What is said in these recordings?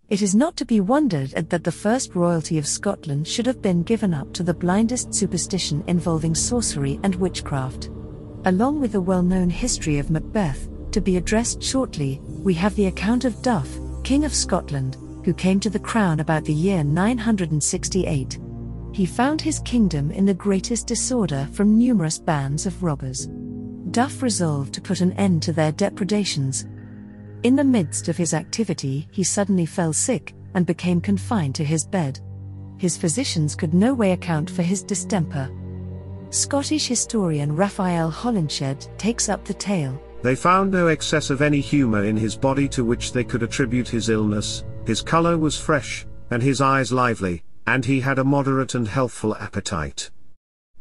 It is not to be wondered at that the first royalty of Scotland should have been given up to the blindest superstition involving sorcery and witchcraft. Along with the well-known history of Macbeth, to be addressed shortly, we have the account of Duff, King of Scotland, who came to the crown about the year 968. He found his kingdom in the greatest disorder from numerous bands of robbers. Duff resolved to put an end to their depredations. In the midst of his activity, he suddenly fell sick and became confined to his bed. His physicians could no way account for his distemper. Scottish historian Raphael Holinshed takes up the tale. They found no excess of any humour in his body to which they could attribute his illness. His colour was fresh, and his eyes lively, and he had a moderate and healthful appetite.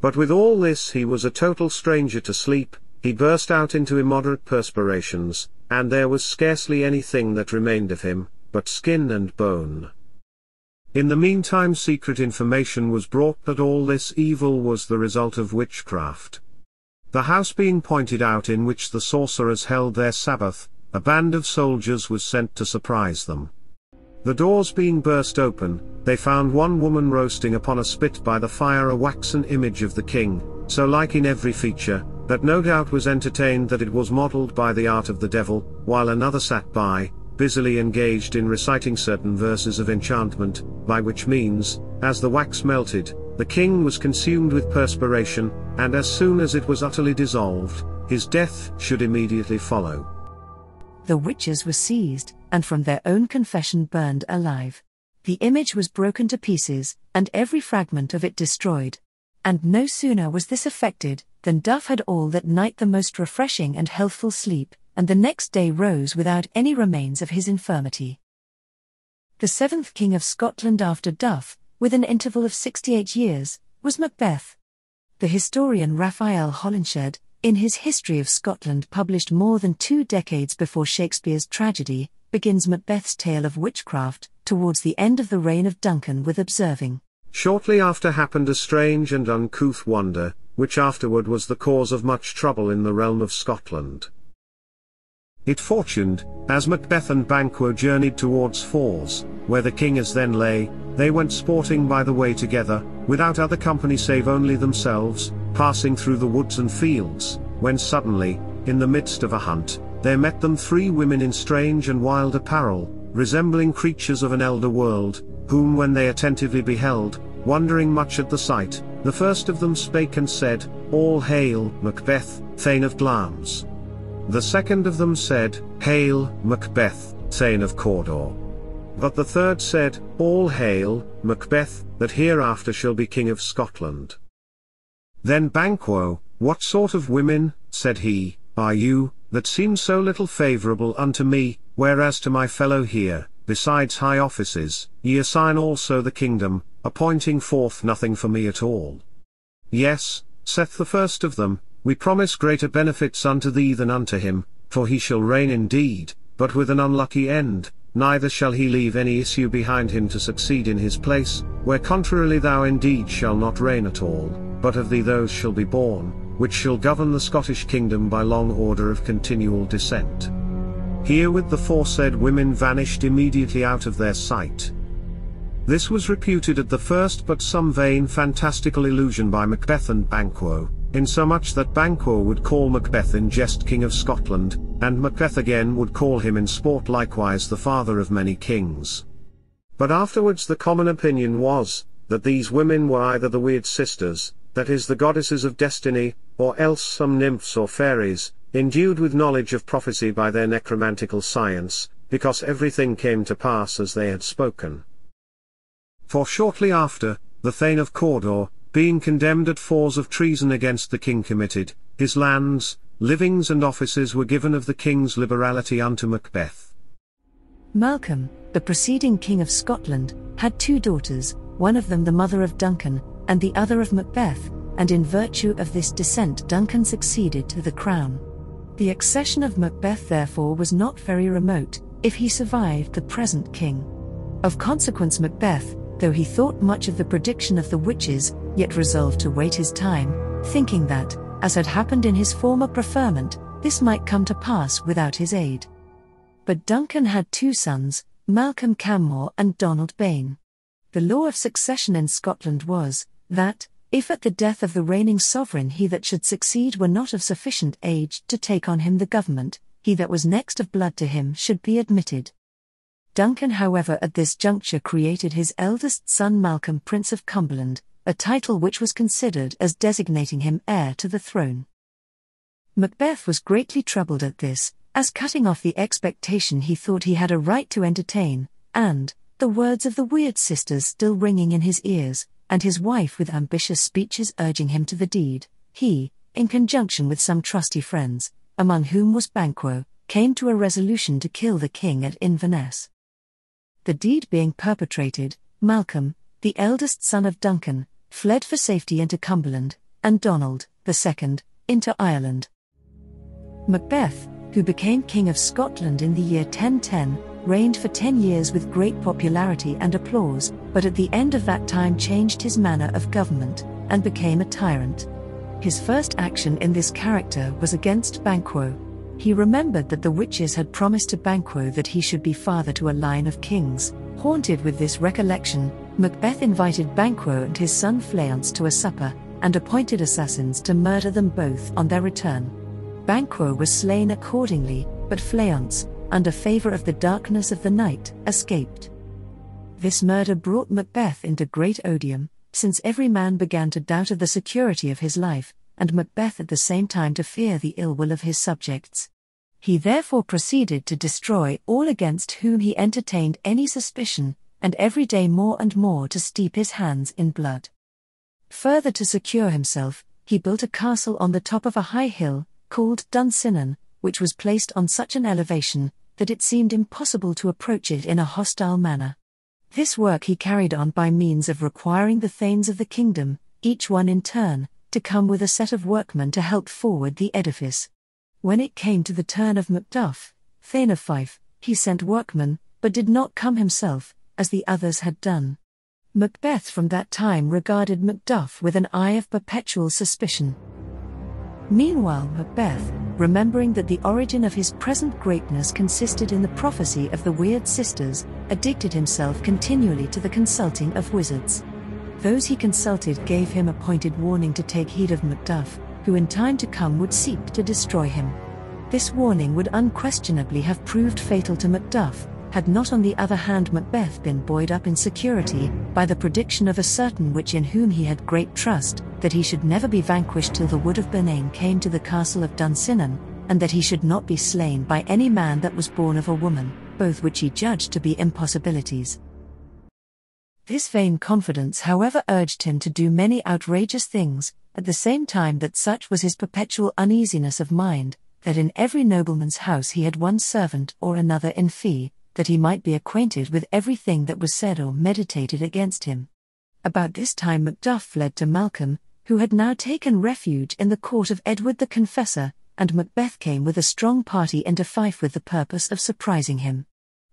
But with all this he was a total stranger to sleep. He burst out into immoderate perspirations, and there was scarcely anything that remained of him, but skin and bone. In the meantime secret information was brought that all this evil was the result of witchcraft. The house being pointed out in which the sorcerers held their Sabbath, a band of soldiers was sent to surprise them. The doors being burst open, they found one woman roasting upon a spit by the fire a waxen image of the king, so like in every feature, that no doubt was entertained that it was modelled by the art of the devil, while another sat by, busily engaged in reciting certain verses of enchantment, by which means, as the wax melted, the king was consumed with perspiration, and as soon as it was utterly dissolved, his death should immediately follow. The witches were seized, and from their own confession burned alive. The image was broken to pieces, and every fragment of it destroyed. And no sooner was this effected, than Duff had all that night the most refreshing and healthful sleep, and the next day rose without any remains of his infirmity. The seventh king of Scotland after Duff, with an interval of 68 years, was Macbeth. The historian Raphael Holinshed, in his History of Scotland published more than 2 decades before Shakespeare's tragedy, begins Macbeth's tale of witchcraft, towards the end of the reign of Duncan with observing, "Shortly after happened a strange and uncouth wonder, which afterward was the cause of much trouble in the realm of Scotland. It fortuned, as Macbeth and Banquo journeyed towards Falls, where the king as then lay, they went sporting by the way together, without other company save only themselves, passing through the woods and fields, when suddenly, in the midst of a hunt, there met them 3 women in strange and wild apparel, resembling creatures of an elder world, whom when they attentively beheld, wondering much at the sight, the first of them spake and said, All hail, Macbeth, Thane of Glamis. The second of them said, Hail, Macbeth, Thane of Cawdor. But the third said, All hail, Macbeth, that hereafter shall be king of Scotland. Then Banquo, What sort of women, said he, are you, that seem so little favourable unto me, whereas to my fellow here, besides high offices, ye assign also the kingdom, appointing forth nothing for me at all? Yes, saith the first of them, we promise greater benefits unto thee than unto him, for he shall reign indeed, but with an unlucky end, neither shall he leave any issue behind him to succeed in his place, where contrarily thou indeed shall not reign at all, but of thee those shall be born, which shall govern the Scottish kingdom by long order of continual descent. Herewith the foresaid women vanished immediately out of their sight. This was reputed at the first but some vain fantastical illusion by Macbeth and Banquo, insomuch that Banquo would call Macbeth in jest King of Scotland, and Macbeth again would call him in sport likewise the father of many kings. But afterwards the common opinion was, that these women were either the weird sisters, that is the goddesses of destiny, or else some nymphs or fairies, endued with knowledge of prophecy by their necromantical science, because everything came to pass as they had spoken. For shortly after, the Thane of Cawdor, being condemned at Falls of treason against the king committed, his lands, livings and offices were given of the king's liberality unto Macbeth. Malcolm, the preceding king of Scotland, had 2 daughters, one of them the mother of Duncan, and the other of Macbeth, and in virtue of this descent Duncan succeeded to the crown. The accession of Macbeth therefore was not very remote, if he survived the present king. Of consequence Macbeth, though he thought much of the prediction of the witches, yet resolved to wait his time, thinking that, as had happened in his former preferment, this might come to pass without his aid. But Duncan had 2 sons, Malcolm Canmore and Donald Bain. The law of succession in Scotland was, that, if at the death of the reigning sovereign he that should succeed were not of sufficient age to take on him the government, he that was next of blood to him should be admitted. Duncan, however, at this juncture created his eldest son Malcolm Prince of Cumberland, a title which was considered as designating him heir to the throne. Macbeth was greatly troubled at this, as cutting off the expectation he thought he had a right to entertain, and, the words of the Weird sisters still ringing in his ears, and his wife with ambitious speeches urging him to the deed, he, in conjunction with some trusty friends, among whom was Banquo, came to a resolution to kill the king at Inverness. The deed being perpetrated, Malcolm, the eldest son of Duncan, fled for safety into Cumberland, and Donald, the second, into Ireland. Macbeth, who became King of Scotland in the year 1010, reigned for 10 years with great popularity and applause, but at the end of that time changed his manner of government, and became a tyrant. His first action in this character was against Banquo. He remembered that the witches had promised to Banquo that he should be father to a line of kings. Haunted with this recollection, Macbeth invited Banquo and his son Fleance to a supper, and appointed assassins to murder them both on their return. Banquo was slain accordingly, but Fleance, under favour of the darkness of the night, escaped. This murder brought Macbeth into great odium, since every man began to doubt of the security of his life, and Macbeth at the same time to fear the ill will of his subjects. He therefore proceeded to destroy all against whom he entertained any suspicion, and every day more and more to steep his hands in blood. Further to secure himself, he built a castle on the top of a high hill, called Dunsinnan, which was placed on such an elevation that it seemed impossible to approach it in a hostile manner. This work he carried on by means of requiring the thanes of the kingdom, each one in turn, to come with a set of workmen to help forward the edifice. When it came to the turn of Macduff, Thane of Fife, he sent workmen, but did not come himself, as the others had done. Macbeth from that time regarded Macduff with an eye of perpetual suspicion. Meanwhile Macbeth, remembering that the origin of his present greatness consisted in the prophecy of the Weird sisters, addicted himself continually to the consulting of wizards. Those he consulted gave him a pointed warning to take heed of Macduff, who in time to come would seek to destroy him. This warning would unquestionably have proved fatal to Macduff, had not on the other hand Macbeth been buoyed up in security by the prediction of a certain witch in whom he had great trust, that he should never be vanquished till the wood of Benane came to the castle of Dunsinnan, and that he should not be slain by any man that was born of a woman, both which he judged to be impossibilities. This vain confidence however urged him to do many outrageous things, at the same time that such was his perpetual uneasiness of mind, that in every nobleman's house he had one servant or another in fee, that he might be acquainted with everything that was said or meditated against him. About this time Macduff fled to Malcolm, who had now taken refuge in the court of Edward the Confessor, and Macbeth came with a strong party into Fife with the purpose of surprising him.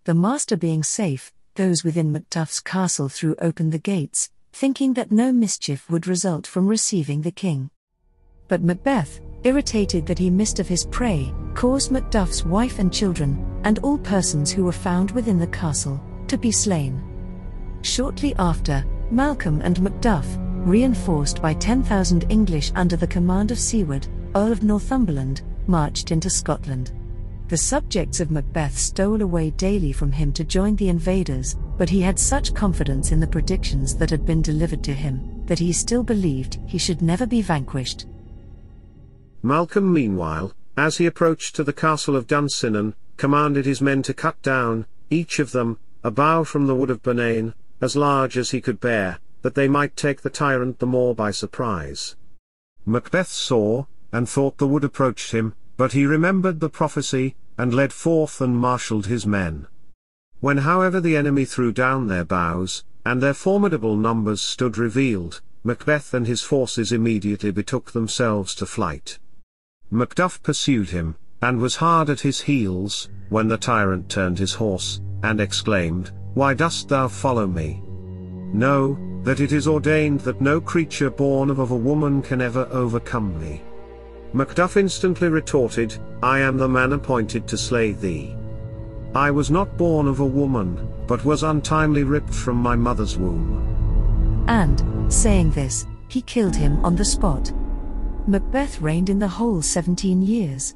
The master being safe, those within Macduff's castle threw open the gates, thinking that no mischief would result from receiving the king. But Macbeth, irritated that he missed of his prey, caused Macduff's wife and children, and all persons who were found within the castle, to be slain. Shortly after, Malcolm and Macduff, reinforced by 10,000 English under the command of Siward, Earl of Northumberland, marched into Scotland. The subjects of Macbeth stole away daily from him to join the invaders, but he had such confidence in the predictions that had been delivered to him, that he still believed he should never be vanquished. Malcolm meanwhile, as he approached to the castle of Dunsinnan, commanded his men to cut down, each of them, a bough from the wood of Benane, as large as he could bear, that they might take the tyrant the more by surprise. Macbeth saw, and thought the wood approached him, but he remembered the prophecy, and led forth and marshalled his men. When however the enemy threw down their boughs, and their formidable numbers stood revealed, Macbeth and his forces immediately betook themselves to flight. Macduff pursued him, and was hard at his heels, when the tyrant turned his horse, and exclaimed, "Why dost thou follow me? Know, that it is ordained that no creature born of a woman can ever overcome me." Macduff instantly retorted, "I am the man appointed to slay thee." I was not born of a woman, but was untimely ripped from my mother's womb. And, saying this, he killed him on the spot. Macbeth reigned in the whole 17 years.